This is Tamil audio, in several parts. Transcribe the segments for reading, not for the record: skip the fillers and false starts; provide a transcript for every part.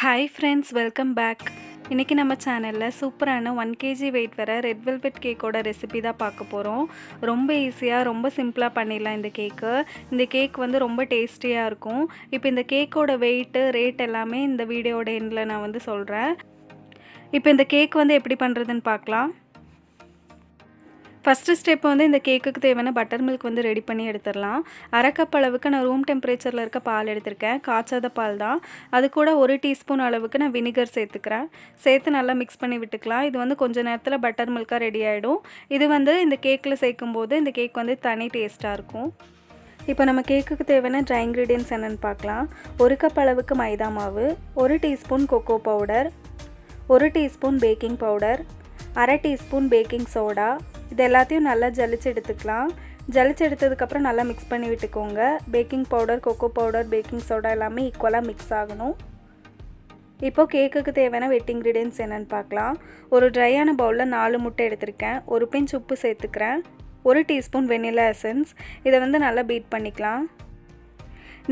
Hi friends, welcome back. இன்றைக்கி நம்ம சேனலில் சூப்பரான 1 kg வெயிட் வர ரெட் வெல்வெட் கேக்கோட ரெசிபி தான் பார்க்க போகிறோம். ரொம்ப ஈஸியாக ரொம்ப சிம்பிளாக பண்ணிடலாம் இந்த கேக்கு. இந்த கேக் வந்து ரொம்ப டேஸ்டியாக இருக்கும். இப்போ இந்த கேக்கோட வெயிட்டு ரேட் எல்லாமே இந்த வீடியோட எண்டில் நான் வந்து சொல்கிறேன். இப்போ இந்த கேக் வந்து எப்படி பண்ணுறதுன்னு பார்க்கலாம். ஃபஸ்ட்டு ஸ்டெப் வந்து இந்த கேக்குக்கு தேவையான பட்டர் மில்க் வந்து ரெடி பண்ணி எடுத்துடலாம். அரை கப் அளவுக்கு நான் ரூம் டெம்பரேச்சரில் இருக்க பால் எடுத்திருக்கேன். காய்ச்சாத பால் தான். அது கூட 1 டீஸ்பூன் அளவுக்கு நான் வினிகர் சேர்த்துக்கிறேன். சேர்த்து நல்லா மிக்ஸ் பண்ணி விட்டுக்கலாம். இது வந்து கொஞ்சம் நேரத்தில் பட்டர் மில்காக ரெடி ஆகிடும். இது வந்து இந்த கேக்கில் சேர்க்கும்போது இந்த கேக் வந்து தனி டேஸ்ட்டாக இருக்கும். இப்போ நம்ம கேக்குக்கு தேவையான ட்ரை இன்க்ரீடியன்ட்ஸ் என்னென்னு பார்க்கலாம். 1 கப் அளவுக்கு மைதா மாவு, 1 teaspoon cocoa powder, 1 teaspoon baking powder, அரை டீஸ்பூன் பேக்கிங் சோடா. இது எல்லாத்தையும் நல்லா ஜலிச்சு எடுத்துக்கலாம். ஜலிச்சு எடுத்ததுக்கப்புறம் நல்லா மிக்ஸ் பண்ணி விட்டுக்கோங்க. Baking powder, cocoa powder, baking soda எல்லாமே ஈக்குவலாக மிக்ஸ் ஆகணும். இப்போது கேக்குக்கு தேவையான வெட் இன்க்ரீடியன்ட்ஸ் என்னென்னு பார்க்கலாம். ஒரு ட்ரையான பவுலில் 4 முட்டை எடுத்திருக்கேன். ஒரு பிஞ்ச் உப்பு சேர்த்துக்கிறேன். 1 டீஸ்பூன் வெனிலா எசன்ஸ். இதை வந்து நல்லா பீட் பண்ணிக்கலாம்.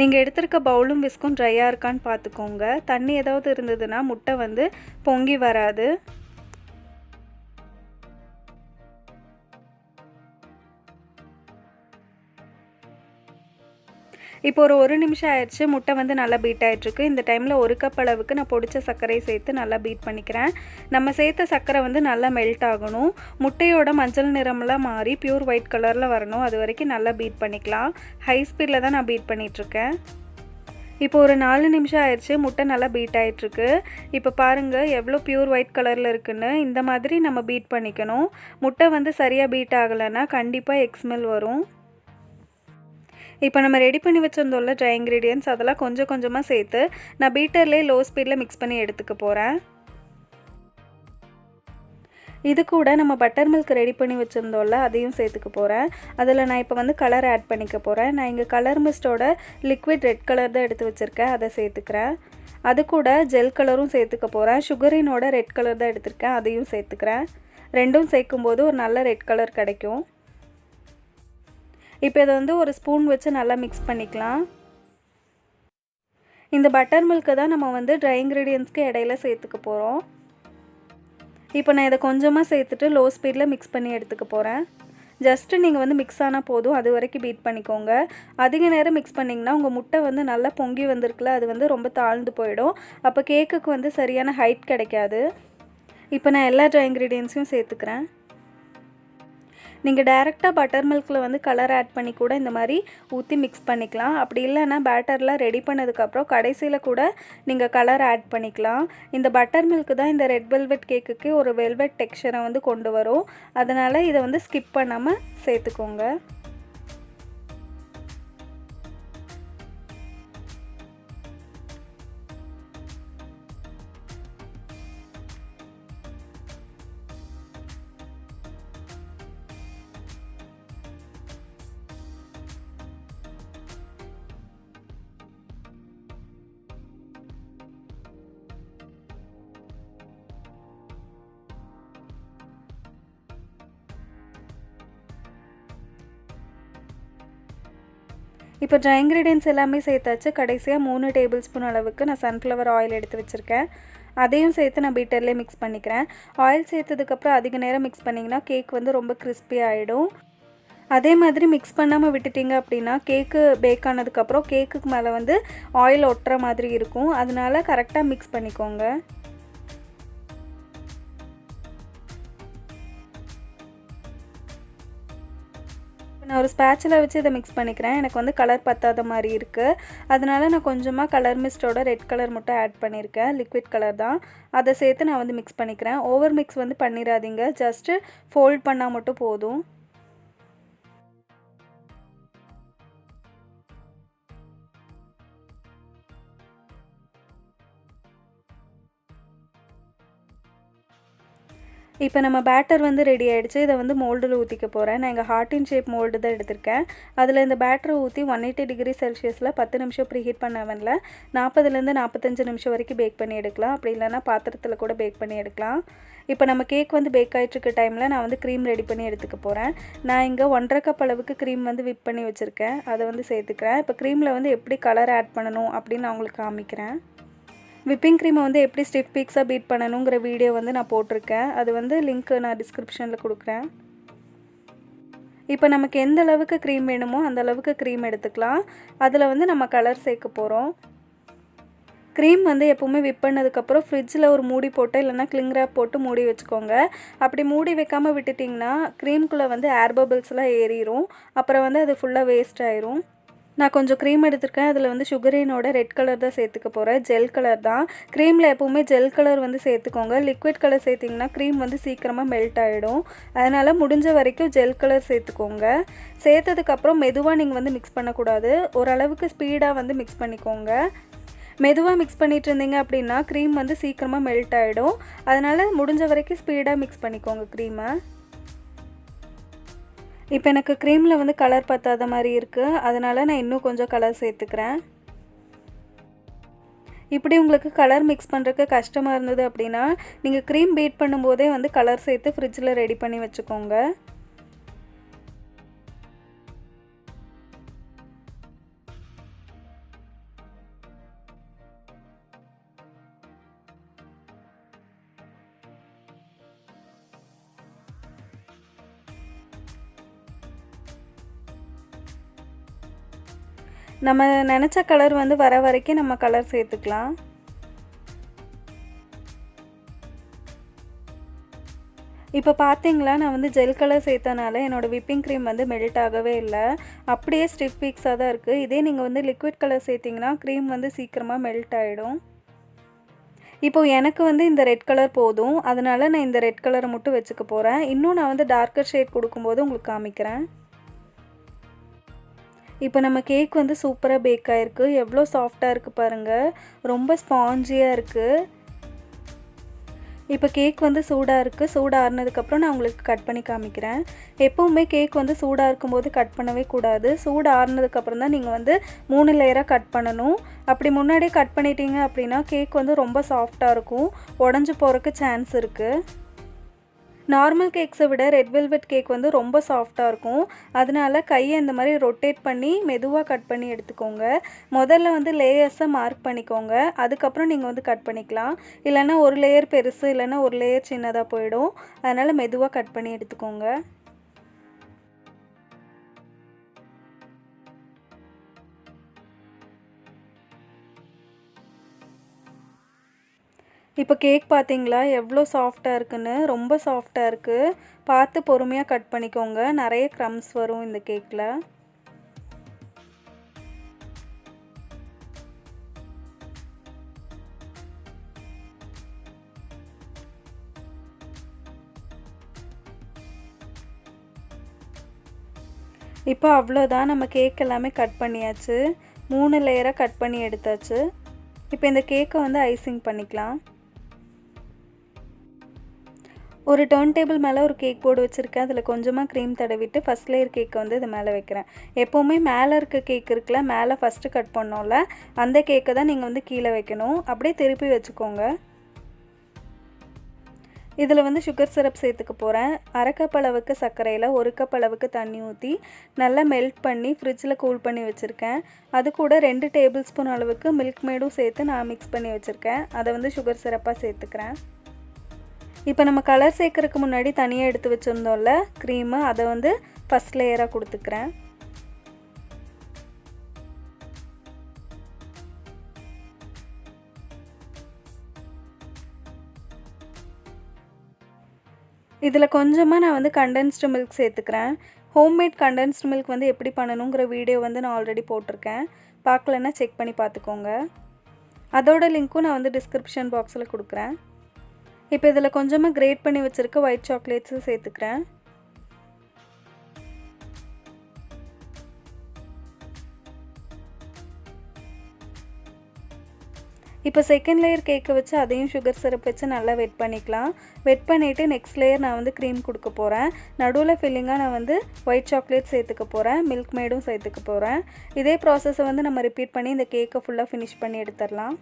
நீங்கள் எடுத்திருக்க பவுலும் விஸ்கும் ட்ரையாக இருக்கான்னு பார்த்துக்கோங்க. தண்ணி ஏதாவது இருந்ததுன்னா முட்டை வந்து பொங்கி வராது. இப்போ ஒரு 1 நிமிஷம் ஆயிடுச்சு. முட்டை வந்து நல்லா பீட் ஆகிட்டுருக்கு. இந்த டைமில் 1 கப் அளவுக்கு நான் பொடிச்ச சர்க்கரையை சேர்த்து நல்லா பீட் பண்ணிக்கிறேன். நம்ம சேர்த்த சர்க்கரை வந்து நல்லா மெல்ட் ஆகணும். முட்டையோட மஞ்சள் நிறமெல்லாம் மாறி பியூர் ஒயிட் கலரில் வரணும். அது வரைக்கும் நல்லா பீட் பண்ணிக்கலாம். ஹை ஸ்பீடில் தான் நான் பீட் பண்ணிகிட்ருக்கேன். இப்போ ஒரு 4 நிமிஷம் ஆயிடுச்சு. முட்டை நல்லா பீட் ஆகிட்டுருக்கு. இப்போ பாருங்கள் எவ்வளோ பியூர் ஒயிட் கலரில் இருக்குன்னு. இந்த மாதிரி நம்ம பீட் பண்ணிக்கணும். முட்டை வந்து சரியாக பீட் ஆகலைன்னா கண்டிப்பாக எக் ஸ்மெல் வரும். இப்போ நம்ம ரெடி பண்ணி வச்சுருந்தோம்ல ட்ரை இன்க்ரீடியன்ட்ஸ், அதெல்லாம் கொஞ்சம் கொஞ்சமாக சேர்த்து நான் பீட்டர்லேயே லோ ஸ்பீடில் மிக்ஸ் பண்ணி எடுத்துக்க போகிறேன். இது கூட நம்ம பட்டர் மில்க் ரெடி பண்ணி வச்சுருந்தோம்ல அதையும் சேர்த்துக்க போகிறேன். அதில் நான் இப்போ வந்து கலர் ஆட் பண்ணிக்க போகிறேன். நான் இங்கே கலர் மிஸ்டோட லிக்விட் ரெட் கலர் தான் எடுத்து வச்சுருக்கேன். அதை சேர்த்துக்கிறேன். அது கூட ஜெல் கலரும் சேர்த்துக்க போகிறேன். சுகரினோட ரெட் கலர் தான் எடுத்திருக்கேன். அதையும் சேர்த்துக்கிறேன். ரெண்டும் சேர்க்கும்போது ஒரு நல்ல ரெட் கலர் கிடைக்கும். இப்போ இதை வந்து ஒரு ஸ்பூன் வச்சு நல்லா மிக்ஸ் பண்ணிக்கலாம். இந்த பட்டர் மில்க்கை தான் நம்ம வந்து ட்ரை இன்க்ரீடியன்ட்ஸ்க்கு இடையில சேர்த்துக்க போகிறோம். இப்போ நான் இதை கொஞ்சமாக சேர்த்துட்டு லோ ஸ்பீடில் மிக்ஸ் பண்ணி எடுத்துக்க போகிறேன். ஜஸ்ட்டு நீங்கள் வந்து மிக்ஸ் ஆனால் போதும். அது வரைக்கும் பீட் பண்ணிக்கோங்க. அதிக நேரம் மிக்ஸ் பண்ணிங்கன்னா உங்கள் முட்டை வந்து நல்லா பொங்கி வந்திருக்குல்ல, அது வந்து ரொம்ப தாழ்ந்து போயிடும். அப்போ கேக்குக்கு வந்து சரியான ஹைட் கிடைக்காது. இப்போ நான் எல்லா ட்ரை இன்க்ரீடியன்ட்ஸையும் சேர்த்துக்கிறேன். நீங்கள் டைரெக்டாக பட்டர் மில்கில் வந்து கலர் ஆட் பண்ணி கூட இந்த மாதிரி ஊற்றி மிக்ஸ் பண்ணிக்கலாம். அப்படி இல்லைன்னா பேட்டர்லாம் ரெடி பண்ணதுக்கப்புறம் கடைசியில் கூட நீங்கள் கலர் ஆட் பண்ணிக்கலாம். இந்த பட்டர் மில்க் தான் இந்த ரெட் வெல்வெட் கேக்குக்கு ஒரு வெல்வெட் டெக்ஸ்சரை வந்து கொண்டு வரும். அதனால் இதை வந்து ஸ்கிப் பண்ணாமல் சேர்த்துக்கோங்க. இப்போ ட்ரை இன்க்ரீடியன்ட்ஸ் எல்லாமே சேர்த்தாச்சு. கடைசியாக 3 டேபிள் ஸ்பூன் அளவுக்கு நான் சன்ஃப்ளவர் ஆயில் எடுத்து வச்சுருக்கேன். அதையும் சேர்த்து நான் பீட்டர்லேயே மிக்ஸ் பண்ணிக்கிறேன். ஆயில் சேர்த்ததுக்கப்புறம் அதிக நேரம் மிக்ஸ் பண்ணிங்கன்னா கேக் வந்து ரொம்ப கிறிஸ்பி ஆகிடும். அதே மாதிரி மிக்ஸ் பண்ணாமல் விட்டுட்டிங்க அப்படின்னா கேக்கு பேக் ஆனதுக்கப்புறம் கேக்குக்கு மேலே வந்து ஆயில் ஒட்டுற மாதிரி இருக்கும். அதனால கரெக்டாக மிக்ஸ் பண்ணிக்கோங்க. நான் ஒரு ஸ்பேட்சுலா வச்சு இதை மிக்ஸ் பண்ணிக்கிறேன். எனக்கு வந்து கலர் பத்தாத மாதிரி இருக்குது. அதனால நான் கொஞ்சமாக கலர் மிஸ்டோட ரெட் கலர் மட்டும் ஆட் பண்ணியிருக்கேன். லிக்விட் கலர் தான். அதை சேர்த்து நான் வந்து மிக்ஸ் பண்ணிக்கிறேன். ஓவர் மிக்ஸ் வந்து பண்ணிடாதீங்க. ஜஸ்ட்டு ஃபோல்ட் பண்ணால் மட்டும் போதும். இப்போ நம்ம பேட்டர் வந்து ரெடி ஆகிடுச்சு. இதை வந்து மோல்டில் ஊற்றிக்க போகிறேன். நான் இங்கே ஹார்ட் இன் ஷேப் மோல்டு தான் எடுத்திருக்கேன். அதில் இந்த பேட்டரை ஊற்றி 180 டிகிரி செல்சியஸில் 10 நிமிஷம் ப்ரீஹீட் பண்ண அவனில் 40லேருந்து 45 நிமிஷம் வரைக்கும் பேக் பண்ணி எடுக்கலாம். அப்படி இல்லைனா பாத்திரத்தில் கூட பேக் பண்ணி எடுக்கலாம். இப்போ நம்ம கேக் வந்து பேக் ஆகிட்டுருக்க டைமில் நான் வந்து க்ரீம் ரெடி பண்ணி எடுத்துக்க போகிறேன். நான் இங்கே 1.5 கப் அளவுக்கு க்ரீம் வந்து விப் பண்ணி வச்சுருக்கேன். அதை வந்து சேர்த்துக்கிறேன். இப்போ க்ரீமில் வந்து எப்படி கலர் ஆட் பண்ணணும் அப்படின்னு நான் உங்களுக்கு காமிக்கிறேன். விப்பிங் க்ரீமை வந்து எப்படி ஸ்டிஃப் பீக்ஸாக பீட் பண்ணணுங்கிற வீடியோ வந்து நான் போட்டிருக்கேன். அது வந்து லிங்க் நான் டிஸ்கிரிப்ஷனில் கொடுக்குறேன். இப்போ நமக்கு எந்த அளவுக்கு க்ரீம் வேணுமோ அந்த அளவுக்கு க்ரீம் எடுத்துக்கலாம். அதில் வந்து நம்ம கலர் சேர்க்க போகிறோம். க்ரீம் வந்து எப்போவுமே விப் பண்ணதுக்கப்புறம் ஃப்ரிட்ஜில் ஒரு மூடி போட்டு இல்லைனா கிளிங் ரேப் போட்டு மூடி வச்சுக்கோங்க. அப்படி மூடி வைக்காமல் விட்டுட்டிங்கன்னா க்ரீம்குள்ளே வந்து ஏர் பபிள்ஸ்லாம் ஏறிடும். அப்புறம் வந்து அது ஃபுல்லாக வேஸ்ட் ஆயிரும். நான் கொஞ்சம் க்ரீம் எடுத்திருக்கேன். அதில் வந்து சுகரினோட ரெட் கலர் தான் சேர்த்துக்க போகிறேன். ஜெல் கலர் தான். க்ரீமில் எப்போவுமே ஜெல் கலர் வந்து சேர்த்துக்கோங்க. லிக்விட் கலர் சேர்த்திங்கன்னா க்ரீம் வந்து சீக்கிரமாக மெல்ட் ஆகிடும். அதனால் முடிஞ்ச வரைக்கும் ஜெல் கலர் சேர்த்துக்கோங்க. சேர்த்ததுக்கப்புறம் மெதுவாக நீங்கள் வந்து மிக்ஸ் பண்ணக்கூடாது. ஓரளவுக்கு ஸ்பீடாக வந்து மிக்ஸ் பண்ணிக்கோங்க. மெதுவாக மிக்ஸ் பண்ணிகிட்டு இருந்தீங்க அப்படின்னா க்ரீம் வந்து சீக்கிரமாக மெல்ட் ஆகிடும். அதனால் முடிஞ்ச வரைக்கும் ஸ்பீடாக மிக்ஸ் பண்ணிக்கோங்க க்ரீமை. இப்போ எனக்கு க்ரீமில் வந்து கலர் பத்தாத மாதிரி இருக்குது. அதனால் நான் இன்னும் கொஞ்சம் கலர் சேர்த்துக்கிறேன். இப்படி உங்களுக்கு கலர் மிக்ஸ் பண்ணுறதுக்கு கஷ்டமாக இருந்தது அப்படின்னா நீங்கள் க்ரீம் பீட் பண்ணும்போதே வந்து கலர் சேர்த்து ஃப்ரிட்ஜில் ரெடி பண்ணி வச்சுக்கோங்க. நம்ம நினச்ச கலர் வந்து வர வரைக்கும் நம்ம கலர் சேர்த்துக்கலாம். இப்போ பார்த்தீங்களா, நான் வந்து ஜெல் கலர் சேர்த்தனால என்னோடய விப்பிங் க்ரீம் வந்து மெல்ட் ஆகவே இல்லை. அப்படியே ஸ்டிஃப் பீக்ஸாக தான் இருக்குது. இதே நீங்கள் வந்து லிக்விட் கலர் சேர்த்திங்கன்னா க்ரீம் வந்து சீக்கிரமாக மெல்ட் ஆகிடும். இப்போது எனக்கு வந்து இந்த ரெட் கலர் போதும். அதனால் நான் இந்த ரெட் கலரை மட்டும் வச்சுக்க போகிறேன். இன்னும் நான் வந்து டார்க்கர் ஷேட் கொடுக்கும்போது உங்களுக்கு காமிக்கிறேன். இப்போ நம்ம கேக் வந்து சூப்பராக பேக் ஆகிருக்கு. எவ்வளோ சாஃப்டாக இருக்குது பாருங்கள். ரொம்ப ஸ்பாஞ்சியாக இருக்குது. இப்போ கேக் வந்து சூடாக இருக்குது. சூடாக ஆறுனதுக்கப்புறம் நான் உங்களுக்கு கட் பண்ணி காமிக்கிறேன். எப்போவுமே கேக் வந்து சூடாக இருக்கும்போது கட் பண்ணவே கூடாது. சூடு ஆறுனதுக்கப்புறம் தான் நீங்கள் வந்து 3 லேயராக கட் பண்ணணும். அப்படி முன்னாடியே கட் பண்ணிட்டீங்க அப்படின்னா கேக் வந்து ரொம்ப சாஃப்டாக இருக்கும். உடஞ்சி போகிறதுக்கு சான்ஸ் இருக்குது. நார்மல் கேக்ஸை விட ரெட் வெல்வெட் கேக் வந்து ரொம்ப சாஃப்டாக இருக்கும். அதனால கையை இந்த மாதிரி ரொட்டேட் பண்ணி மெதுவாக கட் பண்ணி எடுத்துக்கோங்க. முதல்ல வந்து லேயர்ஸை மார்க் பண்ணிக்கோங்க. அதுக்கப்புறம் நீங்கள் வந்து கட் பண்ணிக்கலாம். இல்லைன்னா ஒரு லேயர் பெருசு இல்லைன்னா ஒரு லேயர் சின்னதாக போயிடும். அதனால் மெதுவாக கட் பண்ணி எடுத்துக்கோங்க. இப்போ கேக் பார்த்தீங்களா எவ்வளோ சாஃப்டாக இருக்குன்னு. ரொம்ப சாஃப்டாக இருக்குது. பார்த்து பொறுமையாக கட் பண்ணிக்கோங்க. நிறைய க்ரம்ஸ் வரும் இந்த கேக்கில். இப்போ அவ்வளோதான், நம்ம கேக் எல்லாமே கட் பண்ணியாச்சு. 3 லேயராக கட் பண்ணி எடுத்தாச்சு. இப்போ இந்த கேக்கை வந்து ஐசிங் பண்ணிக்கலாம். ஒரு டர்ன் டேபிள் மேலே ஒரு கேக் போர்டு வச்சுருக்கேன். அதில் கொஞ்சமாக க்ரீம் தடவிட்டு ஃபஸ்ட் லேயர் கேக்கை வந்து இது மேலே வைக்கிறேன். எப்போவுமே மேலே இருக்க கேக் இருக்குல்ல, மேலே ஃபஸ்ட்டு கட் பண்ணோம்ல, அந்த கேக்கை தான் நீங்கள் வந்து கீழே வைக்கணும். அப்படியே திருப்பி வச்சுக்கோங்க. இதில் வந்து சுகர் சிரப் சேர்த்துக்க போகிறேன். 1/2 கப் அளவுக்கு சர்க்கரையில் 1 கப் அளவுக்கு தண்ணி ஊற்றி நல்லா மெல்ட் பண்ணி ஃப்ரிட்ஜில் கூல் பண்ணி வச்சுருக்கேன். அது கூட 2 டேபிள் ஸ்பூன் அளவுக்கு மில்க் மேடும் சேர்த்து நான் மிக்ஸ் பண்ணி வச்சுருக்கேன். அதை வந்து சுகர் சிரப்பாக சேர்த்துக்கிறேன். இப்போ நம்ம கலர் சேர்க்கறதுக்கு முன்னாடி தனியாக எடுத்து வச்சுருந்தோம்ல க்ரீமு, அதை வந்து ஃபஸ்ட் லேயராக கொடுத்துக்கிறேன். இதில் கொஞ்சமாக நான் வந்து கண்டென்ஸ்டு மில்க் சேர்த்துக்கிறேன். ஹோம்மேட் கண்டென்ஸ்டு மில்க் வந்து எப்படி பண்ணணுங்கிற வீடியோ வந்து நான் ஆல்ரெடி போட்டிருக்கேன். பார்க்கலன்னா செக் பண்ணி பார்த்துக்கோங்க. அதோட லிங்க்கும் நான் வந்து டிஸ்கிரிப்ஷன் பாக்ஸில் கொடுக்குறேன். இப்போ இதில் கொஞ்சமாக கிரேட் பண்ணி வச்சுருக்க ஒயிட் சாக்லேட்ஸும் சேர்த்துக்கிறேன். இப்போ செகண்ட் லேயர் கேக்கை வச்சு அதையும் சுகர் சிரப் வச்சு நல்லா வெட் பண்ணிக்கலாம். வெட் பண்ணிவிட்டு நெக்ஸ்ட் லேயர் நான் வந்து க்ரீம் கொடுக்க போகிறேன். நடுவில் ஃபில்லிங்காக நான் வந்து ஒயிட் சாக்லேட் சேர்த்துக்க போகிறேன். மில்க் மேடும் சேர்த்துக்க போகிறேன். இதே ப்ராசஸை வந்து நம்ம ரிப்பீட் பண்ணி இந்த கேக்கை ஃபுல்லாக ஃபினிஷ் பண்ணி எடுத்துடலாம்.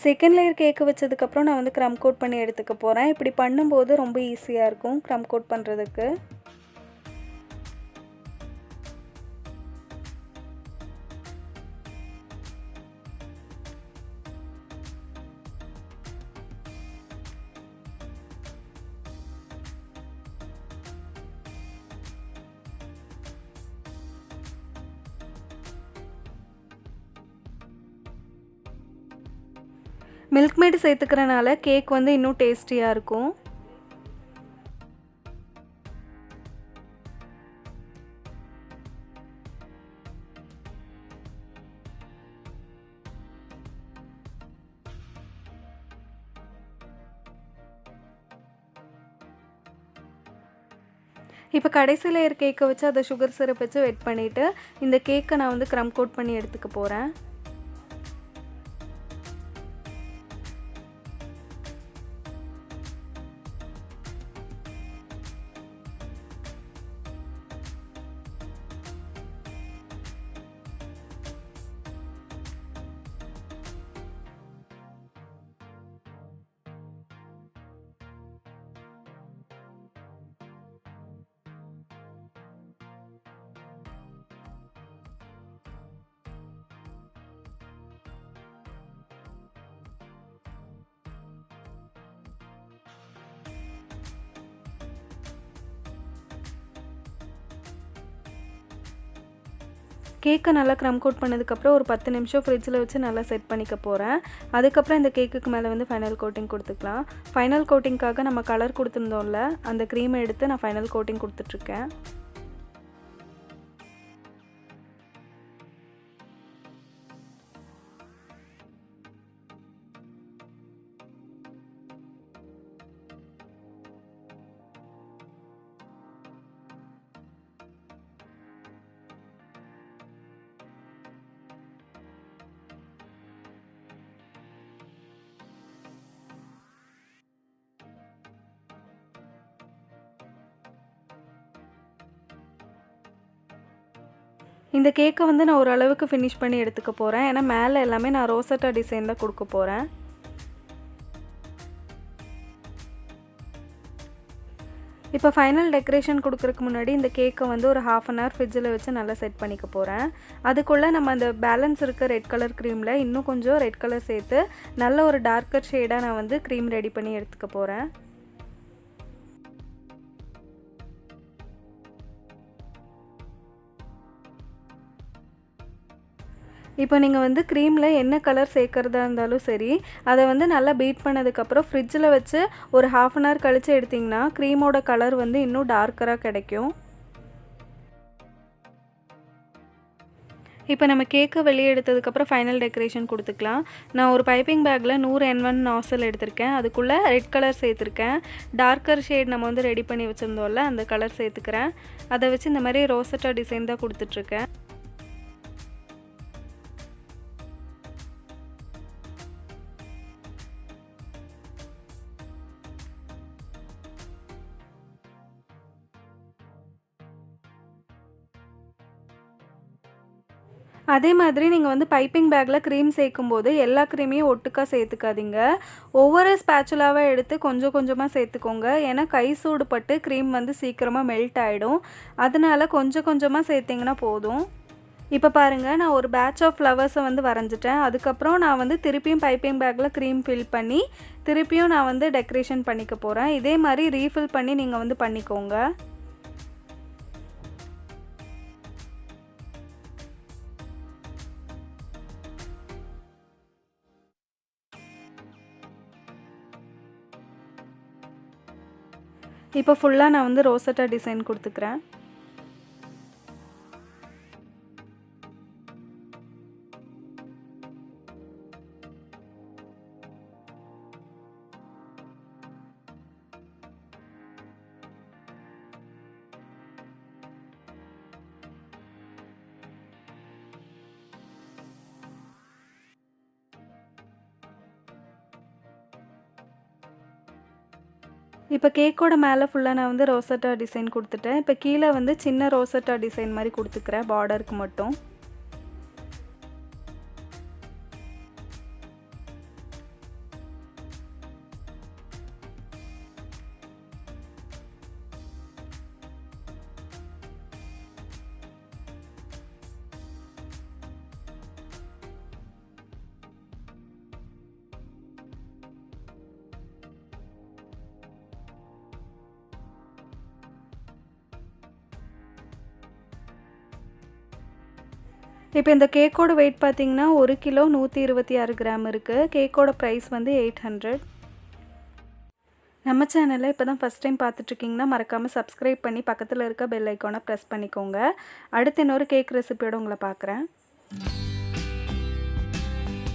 செகண்ட் லேயர் கேக்கு வச்சதுக்கப்புறம் நான் வந்து க்ரம் கோட் பண்ணி எடுத்துக்க போகிறேன். இப்படி பண்ணும்போது ரொம்ப ஈஸியாக இருக்கும் க்ரம் கோட் பண்ணுறதுக்கு. மில்க் மேட் சேர்த்துக்கிறனால கேக் வந்து இன்னும் டேஸ்டியாக இருக்கும். இப்போ கடைசி லேயர் கேக்கை வச்சு அதை சுகர் சிரப் வச்சு வெட் பண்ணிவிட்டு இந்த கேக்கை நான் வந்து க்ரம் கோட் பண்ணி எடுத்துக்க போகிறேன். கேக்கை நல்லா க்ரம் கோட் பண்ணதுக்கப்புறம் ஒரு 10 நிமிஷம் ஃப்ரிட்ஜில் வச்சு நல்லா செட் பண்ணிக்க போகிறேன். அதுக்கப்புறம் இந்த கேக்குக்கு மேலே வந்து ஃபைனல் கோட்டிங் கொடுத்துக்கலாம். ஃபைனல் கோட்டிங்காக நம்ம கலர் கொடுத்துருந்தோம்ல, அந்த க்ரீமை எடுத்து நான் ஃபைனல் கோட்டிங் கொடுத்துட்ருக்கேன். இந்த கேக்கை வந்து நான் ஓரளவுக்கு ஃபினிஷ் பண்ணி எடுத்துக்க போகிறேன். ஏன்னா மேலே எல்லாமே நான் ரோசட்டா டிசைன் தான் கொடுக்க போகிறேன். இப்போ ஃபைனல் டெக்கரேஷன் கொடுக்குறதுக்கு முன்னாடி இந்த கேக்கை வந்து ஒரு 1/2 அன் ஹவர் ஃப்ரிட்ஜில் வச்சு நல்லா செட் பண்ணிக்க போகிறேன். அதுக்குள்ளே நம்ம அந்த பேலன்ஸ் இருக்க ரெட் கலர் க்ரீமில் இன்னும் கொஞ்சம் ரெட் கலர் சேர்த்து நல்ல ஒரு டார்க்கர் ஷேடாக நான் வந்து க்ரீம் ரெடி பண்ணி எடுத்துக்க போகிறேன். இப்போ நீங்கள் வந்து க்ரீமில் என்ன கலர் சேர்க்குறதா இருந்தாலும் சரி, அதை வந்து நல்லா பீட் பண்ணதுக்கப்புறம் ஃப்ரிட்ஜில் வச்சு ஒரு 1/2 அன் ஹவர் கழித்து எடுத்திங்கன்னா க்ரீமோட கலர் வந்து இன்னும் டார்க்கராக கிடைக்கும். இப்போ நம்ம கேக்கை வெளியே எடுத்ததுக்கப்புறம் ஃபைனல் டெக்கரேஷன் கொடுத்துக்கலாம். நான் ஒரு பைப்பிங் பேக்கில் 100 N1 நாசல் எடுத்திருக்கேன். அதுக்குள்ளே ரெட் கலர் சேர்த்துருக்கேன். டார்க்கர் ஷேட் நம்ம வந்து ரெடி பண்ணி வச்சுருந்தோம்ல, அந்த கலர் சேர்த்துக்கிறேன். அதை வச்சு இந்த மாதிரி ரோசட்டா டிசைன் தான் கொடுத்துட்ருக்கேன். அதே மாதிரி நீங்கள் வந்து பைப்பிங் பேக்கில் க்ரீம் சேர்க்கும்போது எல்லா க்ரீமையும் ஒட்டுக்கா சேர்த்துக்காதீங்க. ஒவ்வொரு ஸ்பேச்சுலாவை எடுத்து கொஞ்சம் கொஞ்சமாக சேர்த்துக்கோங்க. ஏன்னா கை சூடு பட்டு க்ரீம் வந்து சீக்கிரமாக மெல்ட் ஆகிடும். அதனால் கொஞ்சம் கொஞ்சமாக சேர்த்திங்கன்னா போதும். இப்போ பாருங்கள், நான் ஒரு பேட்ச் ஆஃப் ஃப்ளவர்ஸை வந்து வரைஞ்சிட்டேன். அதுக்கப்புறம் நான் வந்து திருப்பியும் பைப்பிங் பேக்கில் க்ரீம் ஃபில் பண்ணி திருப்பியும் நான் வந்து டெக்கரேஷன் பண்ணிக்க போகிறேன். இதே மாதிரி ரீஃபில் பண்ணி நீங்கள் வந்து பண்ணிக்கோங்க. இப்போ ஃபுல்லாக நான் வந்து ரோசட்டா டிசைன் கொடுத்துக்கிறேன். இப்போ கேக்கோட மேலே ஃபுல்லாக நான் வந்து ரோசட்டா டிசைன் கொடுத்துட்டேன். இப்போ கீழே வந்து சின்ன ரோசட்டா டிசைன் மாதிரி கொடுத்துக்கிறேன் பார்டருக்கு மட்டும். இப்போ இந்த கேக்கோட வெயிட் பார்த்தீங்கன்னா 1 கிலோ 126 கிராம் இருக்குது. கேக்கோட ப்ரைஸ் வந்து 800. நம்ம சேனலை இப்போ தான் ஃபஸ்ட் டைம் பார்த்துட்ருக்கீங்கன்னா மறக்காமல் சப்ஸ்கிரைப் பண்ணி பக்கத்தில் இருக்க பெல் ஐக்கானை ப்ரெஸ் பண்ணிக்கோங்க. அடுத்து இன்னொரு கேக் ரெசிபியோடு உங்களை பார்க்குறேன்.